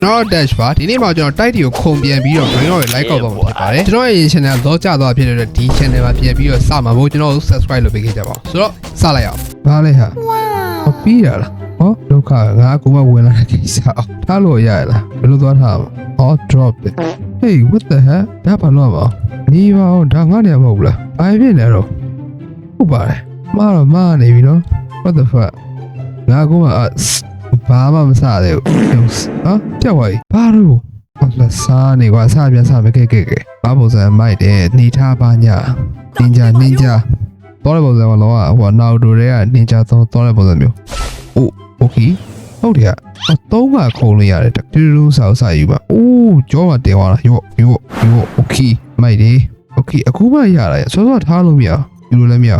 Not dash ပါဒီနေ့မှာကျွန်တော်တိုက်တီကိုခုံပြန်ပြီးတော့ green ရော like ကောက်တော့မှာဖြစ်ပါတယ်ကျွန်တော်ရဲ့ channel တော့ကြာသွားဖြစ်တဲ့ဒီ channel မှာပြန်ပြီးတော့စမှာမို့ကျွန်တော် subscribe လုပ်ပေးခဲ့ကြပါဦးဆိုတော့စလိုက်အောင်ဘာလဲဟာဝေါပြီးရလားဟောဒုက္ခငါကူမဝင်လာတဲ့ကိစ္စအောင်ထားလို့ရရလားဘယ်လိုသွားထားမှာဟော drop it hey what the hell ဒါဘာလို့ပါနေပါဦးဒါငါနေမဟုတ်ဘူးလားဘာဖြစ်နေတော့ဟုတ်ပါတယ်မာနေပြီနော် what the fuck ငါကူမဘာမှမစားသေးဘူးဟာကြောက်ပါ E ဘာလို့ဘာစားနေကွာစားပြန်စားမခဲ့ဘာပုံစံမိုက်တယ်နေထားပါညာနင်ဂျာတော့တဲ့ပုံစံကတော့ဟိုနောက်တိုတွေကနင်ဂျာတော့တဲ့ပုံစံမျိုးအိုးโอเคဟုတ်တယ်သုံးကခုံလို့ရတယ်တူတူဆောက်စားယူပါအိုးကြောမှာတင်သွားတာရောโอเคမိုက်တယ်โอเคအခုမှရတာစောစောထားလို့မရယူလို့လည်းမရ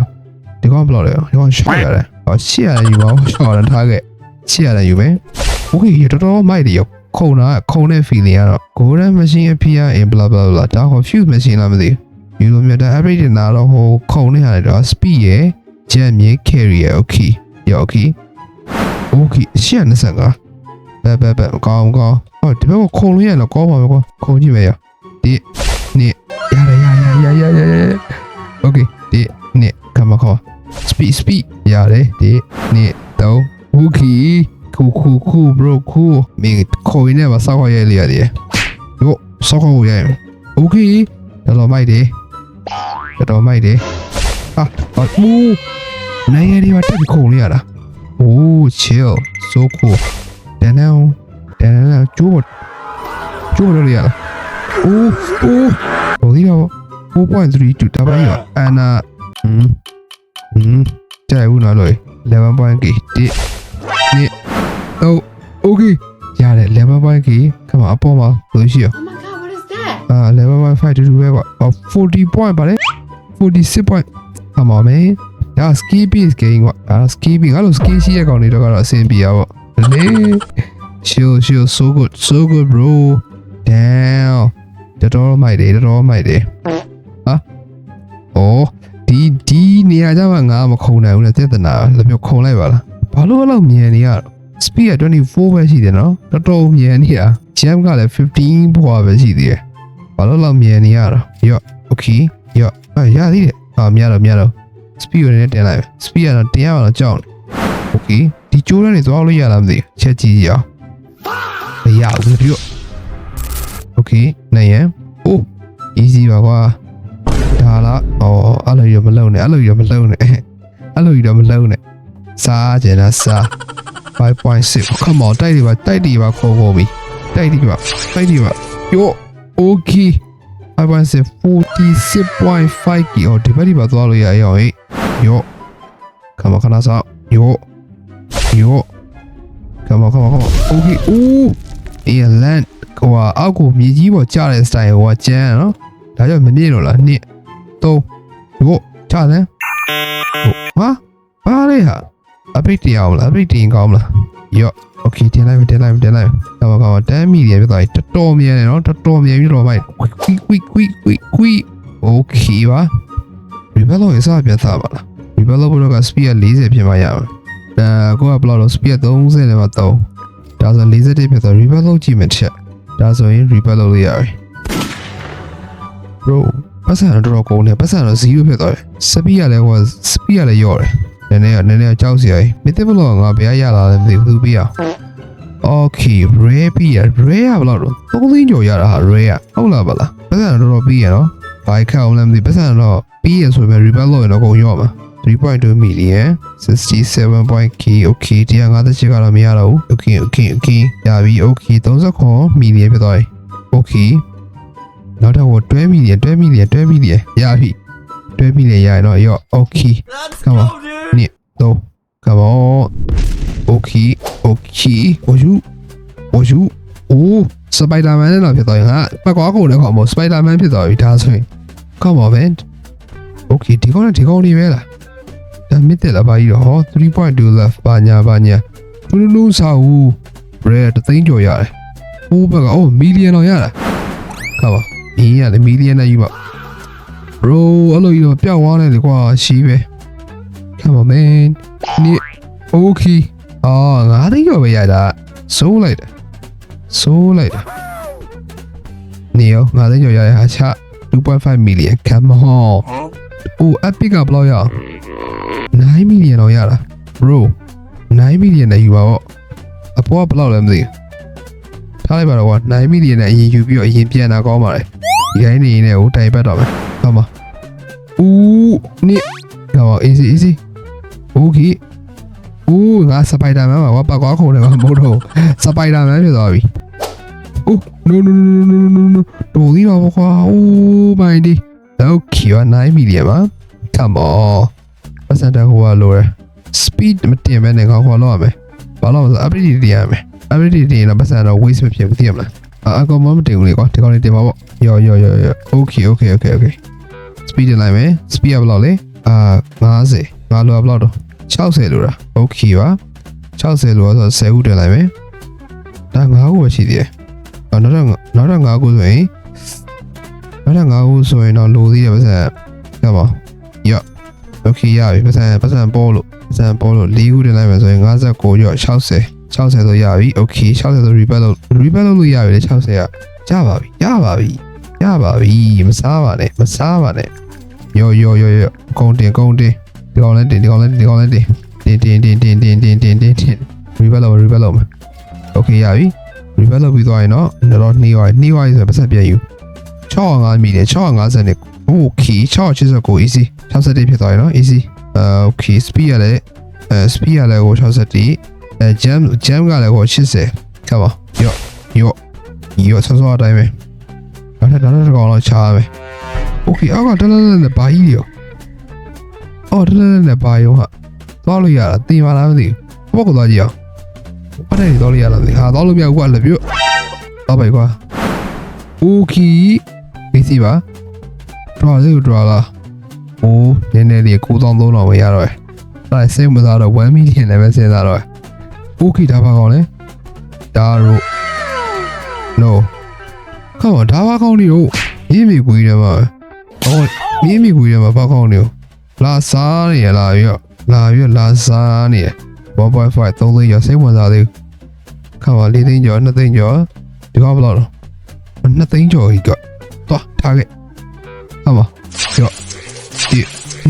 ဒီကောင်ဘလော့လေရောရှေ့ရတယ်ဟောရှေ့ရတယ်ယူပါဦးရှော့ရထားခဲ့ရှေ့ရတယ်ယူပဲโอเคတော်တော်မိုက်တယ်ရောခုံတဲ့ feeling ကတော့ golden machine appear in blah blah blah ဒါဟော fuse machine လားမသိဘူးယူလို့မြတ်တဲ့ upgrade နာတော့ဟိုခုံနေရတယ်တော့ speed ရယ် jet မြေ carry ရယ် okay ရော okay ရှေ့25ဘယ်ကောင်းဟောဒီဘက်ကခုံလို့ရတော့ကောင်းပါမယ်ကွာခုံကြည့်မယ်ရဒီနေ့ရ okay ဒီနေ့ကမခေါ် speed ရတယ်ဒီနေ့တော့ okay cool bro cool မင်းခေါ်နေမှာစောက်ရရလေရတယ်ရောစောက်ရရ okay တော်မိုက်တယ်ဟာဦးနိုင်ရည်မှာတက်ခုံလေးရတာ oh chill so cool တန်းကျိုးလို့ရတာ oh ဟိုဒီတော့ 4.32 double ရအနာကြိုက်ဘူးနော်လို့ 11.8 ဒီနေ့တော့ okay ရတယ် 11.8 come on အပေါ်မှာလို့ရှိရ Oh my god, what is that? 11.5 တူပဲကွာ40 point ပါလေ46 point come on man ဒါ ski base game ကွာski base ငါလို့ ski ရှိတဲ့ကောင်တွေတော့အဆင်ပြေရပါလေ chill so good bro damn တော်မိုက်တယ်ဟာအော်ဒီနေရာကျမှငါမခုံနိုင်ဘူးလေတက်တနာလည်းပြောခုံလိုက်ပါလားဘာလို့အဲ့လိုမြင်နေရ speed က24ပဲရှိတယ်နော်တော်မြင်နေတာ jump ကလည်း15ဘွားပဲရှိသေးတယ်ဘာလို့လောက်မြင်နေရတော့ရော့ okay ရော့ရသေးတယ်မြရတော့ speed ကိုလည်းတင်လိုက် speed ကတော့တင်ရအောင်ကြောက်နေ okay ဒီကျိုးထဲနေသွားလို့ရလားမသိချက်ကြည့်ရအောင်မရဘူးပြော okay နိုင်ရ oh easy ပါကွာဒါလားအဲ့လိုရမလုံးနဲ့စားကြလားစား 5.6 come on တိုက်ဒီပါခေါ်ပြီတိုက်ဒီပါယော okay 5.6 46.5 kg ဒီဘက်ဒီပါသွားလို့ရအောင်ယော come on ခဏစားယော come on okay ooh land ဟိုအောက်ကိုမြေကြီးပေါ်ကျတဲ့ style ဟိုကျန်းနော်ဒါကြောင့်မနေတော့လားနှစ်3ယောချတယ်ဟာဘာလဲဟာအပိတ်တင်အောင်လားအပိတ်တင်ကောင်းလားယော okay တင်လိုက်ကောင်း10 million ပြသွားပြီတော်တော်မြန်တယ်နော်တော်တော်မြန်ပြီးတော့မိုက် quick okay ပါ reveal ရစားပြန်သားပါလား reveal ဘလောက speed 40ဖြစ်မှရမှာကိုကဘလောလို့ speed 30နဲ့မှ3ဒါဆို40ဖြစ်သွား reveal ကြည့်မယ်ချက်ဒါဆိုရင် reveal လုပ်လို့ရတယ် bro ပတ်စံတော့ကုန်တယ်ပတ်စံတော့0ဖြစ်သွားတယ် speed ကလည်းရော့တယ်နည်းနည်းကြောက်စရာကြီးမသိဘလို့ငါဘယ်ရလာလဲမသိဘူးပြရ okay rare ပြရ rare ဘလို့တော့3သိန်းကျော်ရတာဟာ rare ဟုတ်လားဗလားပတ်စံတော့ပြီးရနော်ဘာခက်အောင်လဲမသိပတ်စံတော့ပြီးရဆိုပေမဲ့ reveal လုပ်ရင်တော့ကုန်ရော့မှာ 3.2 million 67.k okay တရားငါတစ်ချက်ကတော့မရတော့ဘူး okay ရပြီ okay 39 million ဖြစ်သွားပြီ okay နောက်တော့12 million ရပြီ12 million ရရင်တော့ရော okay come on နှစ်3 come on okay โอ้စပိုင်ဒါမန်နဲ့တော့ဖြစ်သွားရင်ငါပတ်ကွာကုန်လည်းခေါ်မို့စပိုင်ဒါမန်ဖြစ်သွားပြီဒါဆိုရင် come on man okay ဒီကောင်နေပဲလားဒါမြစ်တယ်လားဘာကြီးတော့3.2 left ဘာညာတူစာဦး rare 3သိန်းကျော်ရတယ်ဟိုဘက်ကmillion တော့ရတာခါပါဒီရတယ် million နဲ့ယူပါ bro အဲ့လိုကြီးတော့ပျောက်သွားတယ်လေကွာရှီးပဲ come on man นี่ okay ငါသိကျော်ပဲရတာစိုးလိုက်တယ် ဆိုးလိုက်တာနေရောငါသိကြော်ရတဲ့ဟာချ2.5 million come on အိုး epic ကဘယ်လောက်ရအောင်9 million တော့ရတာ bro 9 million နဲ့ယူပါပေါ့အပေါ်ကဘယ်လောက်လဲမသိဘူးထားလိုက်ပါတော့ကွာ9 million နဲ့အရင်ယူပြီးတော့အရင်ပြန်တာကောင်းပါလေဒီတိုင်းနေနေကိုတိုင်ပတ်တော့မယ်ဟုတ်ပါဦးနိကော easy okay ဦးငါစပိုက်ဒါမန်မှာပတ်ကွာခုံတယ်မဟုတ်တော့စပိုက်ဒါမန်ဖြစ်သွားပြီအိုး no တော်သေးတော့ကွာ oh my god okay 9 million ပါ come on ပတ်စံတက်ဟိုကလိုရ speed မတင်မဲနဲ့ငါခေါ်လို့ရမယ်ဘာလို့လဲ update တင်ရမယ် update တင်တော့ပတ်စံတော့ waste မဖြစ်ဘူးသိရမလားအကောင်မတင်ဘူးလေကွာဒီကောင်လေးတင်ပါပေါ့ယော okay speed တင်လိုက်မယ် speed ကဘယ်လောက်လဲ50ငါလိုဘယ်လောက်တော့60လို့လား okay ပါ60လို့ဆို10ခုတင်လိုက်မယ်ဒါ9ခုပဲရှိသေးတယ်နောက်တော့9ခုဆိုရင်တော့လိုသေးတယ်ပတ်စံကပါယော okay ရပြီပတ်စံပေါ်လို့4ခုတင်လိုက်မယ်ဆိုရင်59ရော60ဆိုရပြီ okay 60ဆို repeat လုပ်လို့ရပြီလေ60ကရပါပြီမစားပါနဲ့ယောကုန်တင်ဒီကောင်လည်းတင် repeat လုပ်မယ် okay ရပြီ repeat လုပ်ပြီးသွားရင်တော့တော့နှီးသွားဆိုပတ်စံပြန်ယူ605 million 650နဲ့ okay 669 easy 61ဖြစ်သွားရင်နော် easy okay speed ရလဲကို61jam ကလည်းကို80ကပါယောဆောအတိုင်းပဲဒါတော့ကောင်တော့ချားမယ် okay အောက်ကတလနဲ့ဘာကြီးရောအော်တလနဲ့ဘာရောဟာသွားလို့ရတာတင်ပါလားမသိဘူးဘောကသွားကြည့်အောင်ဘာတဲ့သွားလို့ရလားမသိဟာသွားလို့မရဘူးကွာလက်ပြုတ်သွားပါကွာ okay easy ပါdraw လားအိုးနည်းနည်းလေး9300ပဲရတော့တယ်ဒါစိတ်မစားတော့1 million နဲ့ပဲစဉ်းစားတော့ okay ဒါပါကောင်းလဲဒါတော့ no ခေါင်းဒါပါကောင်းနေတော့မြင်းမီကွေးတယ်မှာမြင်းမီကွေးတယ်မှာပါကောင်းနေလာစားနေရလာပြီးလာစားနေ 1.5 3သိန်းကျော်စိတ်ဝင်စားသေးခေါင်း4သိန်းကျော်2သိန်းကျော်ဒီကောင်ဘယ်လောက်တော့2သိန်းကျော်ကြီးကသွားထားခဲ့ဟုတ်ပါရောဒီ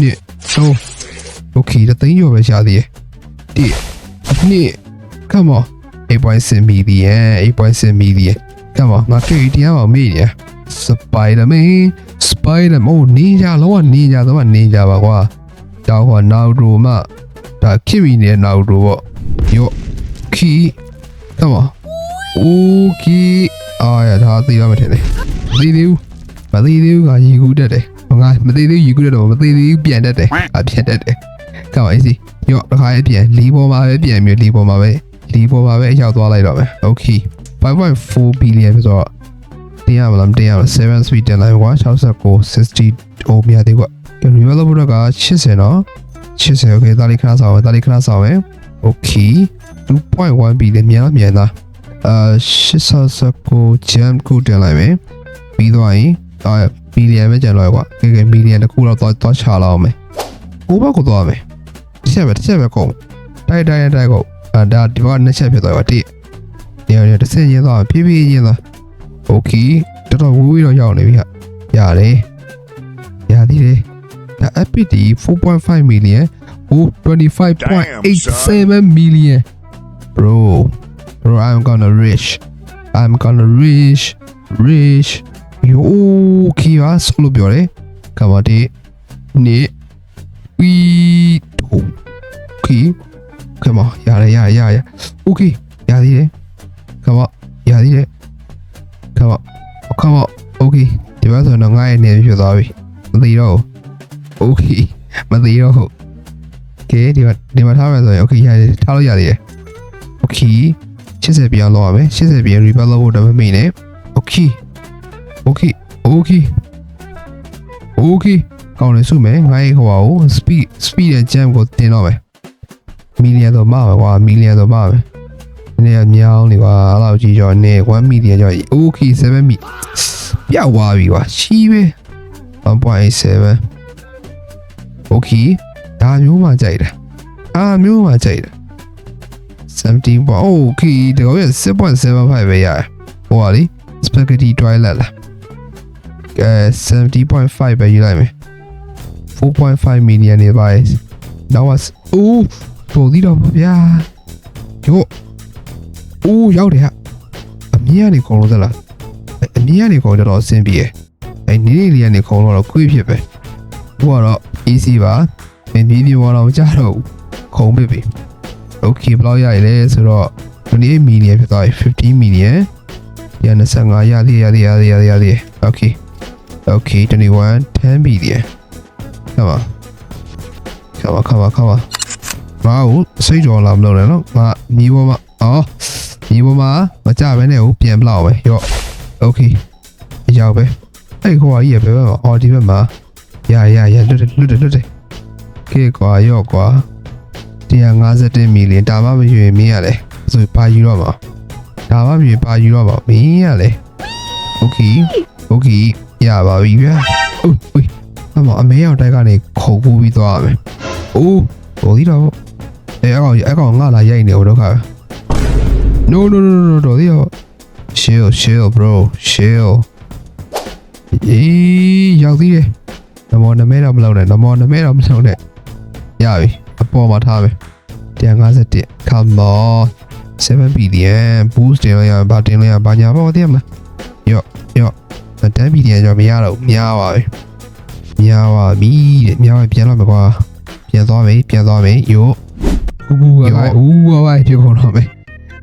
နေ့တော့ okay 2သိန်းကျော်ပဲရှာသေးတယ်ဒီနေ့ come on 8.6 million come on ငါတွေ့တရားမှာမေ့နေ Spider-Man โอ้ninja လောက ninja တော့ ninja ပါကွာတောက်ဟော Naruto မှဒါခင်မိနေတဲ့ Naruto ပေါ့ယော key come on okay အားရဒါသိရမှထင်တယ်မသိသေးဘူးငါရီကူးတက်တယ်ငါမသိသေးဘူးရီကူးတက်တော့မသိသေးဘူးပြန်တက်တယ်ပြန်တက်တယ်come on easy ယောတစ်ခါပြန်လီပေါ်မှာပဲပြန်ပြီးလီပေါ်မှာပဲအရောက်သွားလိုက်တော့မယ် okay 5.4 billion ဆိုတော့တင်ရမလား7 speed တင်လိုက်ကွာ69 60 အိုးမြသေးကွာ reveal လုပ်ဖို့က80နော်80 okay ဒါလေးခဏဆောင်မယ် okay 2.1 billion မြန်သား89 jam ကိုတင်လိုက်မယ်ပြီးသွားရင်billion ပဲကျန်တော့ကွာကဲ million တခုတော့သွားချလာအောင်မယ်ကိုဘကိုသွားမယ်တစ်ချက်ပဲကုန်တိုက်ကုန်ဒါဒီဘကနှစ်ချက်ဖြစ်သွားပါတိနေရတစ်စင်းရင်းသွားဖြည်းဖြည်းရင်းသွား okay တော်ဝေးတော့ရောက်နေပြီဟာရတယ်ရသေးတယ်ဒါ epic ဒီ 4.5 million 25.87 million bro I'm gonna rich yo okay ပါဆိုလို့ပြောတယ်ကမ္ဘာတိနေဝီတို okay come on ရokay ရသေးတယ် come on ရသေးတယ် come on okay ဒီဘက်ဆိုတော့ငါ့ရဲ့နေဖြစ်သွားပြီမသိတော့ okay မသိတော့ဟုတ်ကဲဒီမှာထားမယ်ဆိုရင် okay ရတယ်ထားလို့ရသေးတယ် okay 80ပြန်လောက်ရမယ်80ပြန် repeat လုပ်ဖို့တော့မမေ့နဲ့ okay ကောင်းတယ်စုမယ်ငါ့ရဲ့ဟိုပါကို speed နဲ့ jam ကိုတင်တော့မယ် million တော့မှာပဲကွာ million တော့မှာပဲနေရာမြောင်းနေကွာအဲ့လောက်ကြီးကျော်နေ1 million ကျော် okay 7 million ပြောက်သွားပြီကွာရှိပဲ 1.7 okay ဒါမျိုးမှကြိုက်တာ 17 point okay ဒီကောင်ရ 6.75 ပဲရတယ်ဟိုပါလေ spaghetti toilet လား70.5 ပဲယူလိုက်မယ် 4.5 million နေပါ now was အိုးတော်သေးတော့ဗျာယောအိုးရောက်တယ်ဟာအမြင်ကနေခေါ်လို့သလားအမြင်ကနေခေါ်တော့အဆင်ပြေတယ်အဲနေနေလေးကနေခေါ်တော့ခွေးဖြစ်ပဲဟိုကတော့ easy ပါမင်းပြီးပြောတော့မကြတော့ခုံပစ်ပြီ okay ဘယ်လောက်ရရလဲဆိုတော့28 million ဖြစ်သွားပြီ15 million 25ရသေး okay 21 10 million ခါပါငါ့ကိုစိတ်ကြော်လာမလို့နဲ့နော်ငါမြေပေါ်မှာမြေပေါ်မှာမကြဘဲနဲ့ကိုပြန်ပလောက်ပဲရော့ okay ရောက်ပဲအဲ့ခွာကြီးရပဲဒီဘက်မှာရလွတ်တယ်ကဲကွာရော့ကွာ151 million ဒါမှမရွေမင်းရလဲဆိုပါယူတော့မှာဒါမှမရွေပါယူတော့မှာမင်းရလဲ okay ရပါပြီဗျာအိုးအမေရောက်တိုက်ကနေခုံကူးပြီးသွားမယ်အိုးဟိုဒီတော့အဲ့ကောင်ငါလာရိုက်နေတော့ခါ no တော်သေးရော chill bro chill ရောက်သေးတယ်နမောနမဲတော့မလုပ်နဲ့ရပြီအပေါ်မှာထားမယ်151 come on 7 billion boost တင်လိုက်ရဘာတင်လိုက်ရဘာညာပေါ့သိမလားရော့10 billion ကျော်မရတော့များပါပြီပြန်တော့မယ်ကွာပြန်သွားမယ်ယို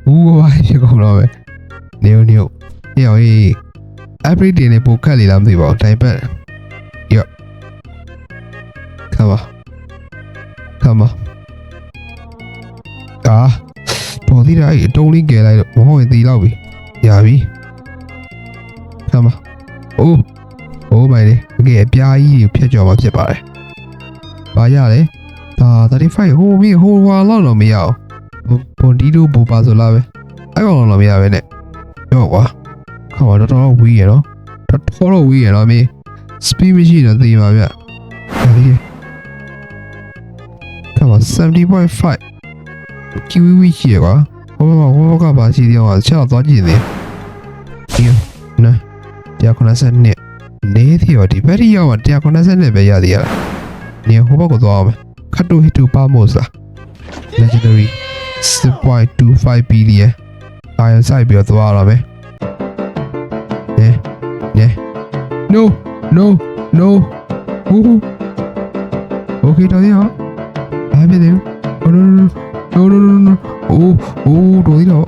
ဦးဝိုင်းဖြစ်ကုန်တော့မယ်နေဟေး everyday နဲ့ပိုခက်လေလားမသိပါဘူးတိုင်ပတ်ရော့ခါပါတော်သေးတာအဲ့အတုံးလေးကယ်လိုက်တော့မဟုတ်ရင်သေးတော့ပြီရပြီခါပါအိုးမိုင်လေအကေအပြားကြီးကိုဖျက်ကြော်မှာဖြစ်ပါတယ်။ဘာရလဲ။ဒါ35ဟိုဟွာလောက်တော့မရအောင်။ဘွန်ဒီတို့ဘူပါဆိုလားပဲ။အဲ့ကောင်တော့မရပဲနဲ့။ရော့ကွာ။ခေါ်တော့ဝီးရနော်။တော်ဝီးရနော်မင်း။ speed မရှိတော့သေးပါဗျ။ဒါလေး။ခေါ်70.5 kiwi ရှိရကွာ။ဟိုကပါစီတယ်ကွာ။ချက်တော့သွားကြည့်နေ။ဒီနော်192နေသေးရောဒီဘက်ရီရောက်မှာ190နဲ့ပဲရသေးရလားနေဟိုဘက်ကိုသွားအောင်ခတ်တူဟီတူပါမို့စား legendary 6.25 billion အားရဆိုင်ပြီးတော့လာမယ်နေ no okay တော်ရအားပြတယ် noတော်ရတော့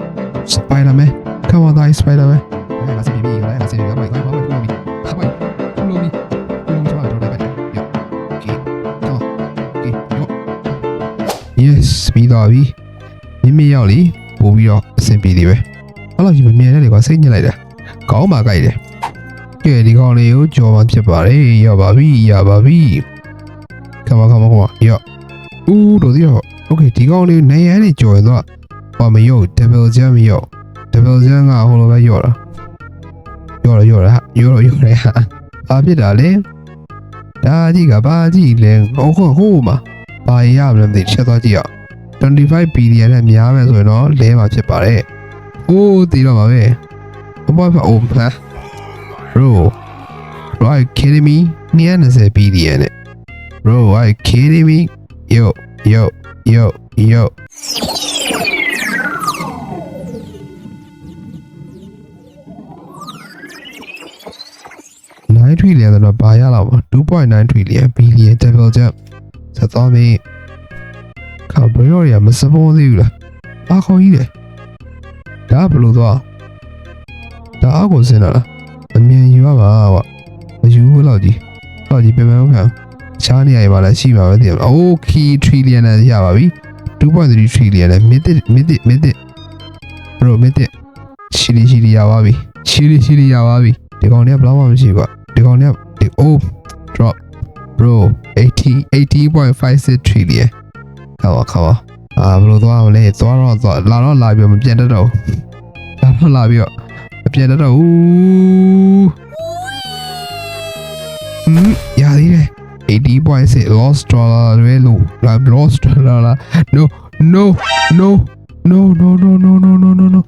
Spider-Man come on die Spider-Man အဲ့ဒါစီဘီဘာလဲစီဘီဘာမိုက်ဘာမိုက်yes ပြီးတော့ပြီမိမိရောက်လीပို့ပြီးတော့အဆင်ပြေတယ်ပဲအဲ့လိုကြီးမမြင်တဲ့လေကွာစိတ်ညစ်လိုက်တာခေါင်းမှာကြိုက်တယ်ကဲဒီကောင်လေးကိုကြော်မှဖြစ်ပါတယ်ရပါပြီခမရော့ဦးတို့ဒီတော့ okay ဒီကောင်လေးနေရန်နေကြော်ရင်တော့ဘာမရော့ double jump မရော့ double jump ကဟိုလိုပဲရော့တာရော့အားဖြစ်တာလေဒါကြီးကဘာကြီးလဲဟိုမှာဘာရမလဲမသိချက်သွားကြည့်အောင်25 billion နဲ့များမယ်ဆိုရင်တော့လဲမှာဖြစ်ပါတယ်။အိုးတည်တော့ပါပဲ။ဘာအိုးဖာ bro are you kidding me 90 billion နဲ့ bro are you kidding me yo 9 trillion ဆိုတော့ဘာရလောက်ပါ2.9 trillion billion double jump ဆက်သွားပြီခါဘရောရမစပေါ်သေးဘူးလားအားခေါ်ကြီးတယ်ဒါဘလို့သွားဒါအောက်ကိုဆင်းလာလားအမြင်ယူရပါကွာမယူဘူးလောက်ကြီးပြန်ခံချားနေရပါလားရှိပါပဲတည်โอเค trillion နဲ့ရပါပြီ2.3 trillion နဲ့ mid bro mid ရှီလီရပါပြီဒီကောင်เนี่ยဘလောက်မှမရှိကွာဒီကောင်เนี่ยoh drop bro 80.56 trillion ခါပါဘယ်လိုသွားမလဲသွားလာပြီးမပြန်တတ်တော့လာပြီးတော့မပြန်တတ်တော့ရသေးတယ် 80.6 lost dollar တွေလို့ lost dollar no no no no no no no no no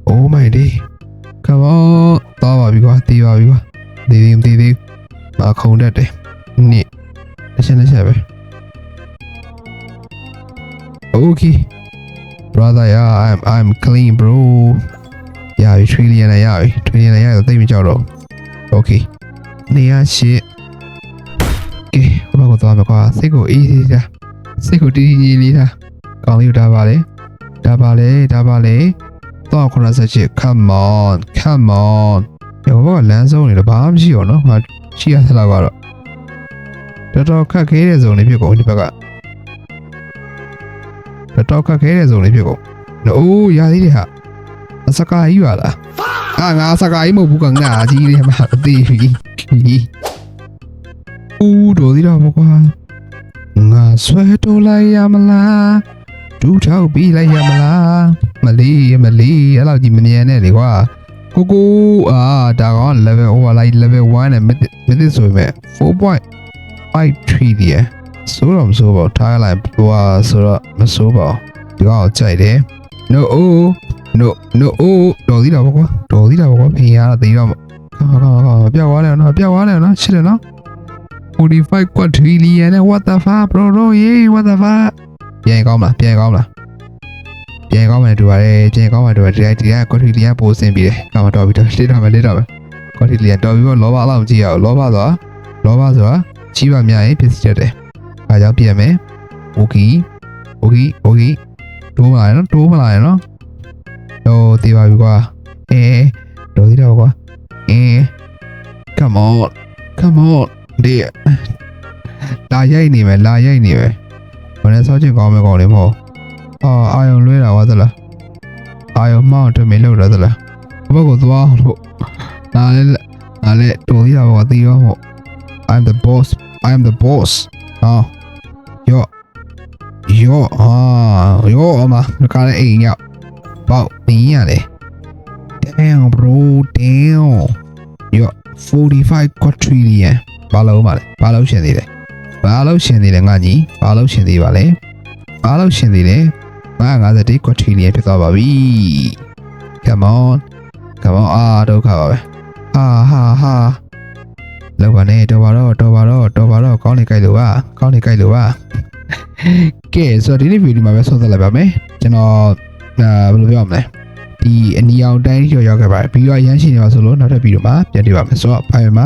oh my day come on သွားပါပြီကွာတီးပါပြီကွာတီးမခုံတတ်တယ်နိတစ်ချက်ပဲ okay brother yeah I'm clean bro ရပြီ trillion ရပြီ trillion ရတော့သိမကြောက်တော့ okay နေရရှစ်ကဲဘာကိုသွားမကွာစိတ်ကိုအေးသေးတာစိတ်ကိုတီးလေးတာကောင်းလေးဒါပါလေတော့98 come on ဘောလမ်းဆုံးနေတော့ဘာမှမရှိတော့နော်ငါရှိရသလားကတော့တော်ခက်ခဲတဲ့ဇုံလေးဖြစ်ကုန်ဒီဘက်ကတော်ခက်ခဲတဲ့ဇုံလေးဖြစ်ကုန်အိုးရသေးတယ်ဟာအစကားကြီးပါလားငါအစကားကြီးမဟုတ်ဘူးကငါကြီးလေးမှာအသေးပြီဦးတော်သေးတော့ကွာငါဆွဲတိုးလိုက်ရမလားဒူးထောက်ပြီးလိုက်ရမလားမလီအဲ့လောက်ကြီးမမြင်နဲ့လေကွာကိုဒါကောင် level over like level 1နဲ့ mid ဆိုပေမဲ့ 4.5 trillion ဆိုတော့မဆိုပါထားလိုက်ဟိုဆိုတော့မဆိုပါဒီကောင်ကြိုက်တယ် no တော်သေးတာပေါ့ကွာဖေးရတာသေးတော့ပြောက်သွားတယ်နော်ရှစ်တယ်နော်45 trillion နဲ့ what the fuck bro what the fuck ပြန်ကောင်းမလားပြန်ကောင်းမယ်တူပါတယ်ဒီကကွန်ထရီလီယာပိုးစင်ပြီးတယ်ကောင်းတော့ပြီးတော့လေးတော့မယ်ကွန်ထရီလီယာတော်ပြီးတော့လောဘအလောက်မကြည့်ရအောင်လောဘဆိုတာကြီးပါများရင်ဖြစ်စီတတ်တယ်အားကြောင့်ပြန်မယ်โอเคတိုးမလာရင်နော်တော့တေးပါပြီကွာတော်သေးတော့ကွာcome on ဒီလာရိုက်နေမယ်ဘယ်နဲ့ဆောက်ချင်ကောင်းမယ်ကောင်းလေးမဟုတ်အာယုံလွဲတာဝါသလားအာယုံမောင်းတွေ့မေးလောက်တာသလားဘက်ကိုသွားလို့ငါလည်းတော်သေးတာပေါ့သိရောမို့ I'm the boss ယောအမကလည်းအိမ်ရောက်ပေါ့မင်းရတယ် damn broယော45 quadrillion ဘာလို့ရှင်သေးလဲငါကြီးဘာလို့ရှင်သေးပါလဲ50 quadrillion ဖြစ်သွားပါပြီ come on ဒုက္ခပါပဲဟာလောက်ပါနဲ့တော်ပါတော့ကောင်းနေကြိုက်လို့ပါကဲဆိုတော့ဒီနေ့ဗီဒီယိုမှာပဲဆုံးသက်လိုက်ပါမယ်ကျွန်တော်ဘယ်လိုပြောမလဲဒီအနီအောင်တိုင်းရောက်ခဲ့ပါတယ်ဗီဒီယိုရမ်းရှိနေပါဆိုလို့နောက်ထပ်ဗီဒီယိုမှာပြန်တွေ့ပါမယ်ဆိုတော့ bye ပါ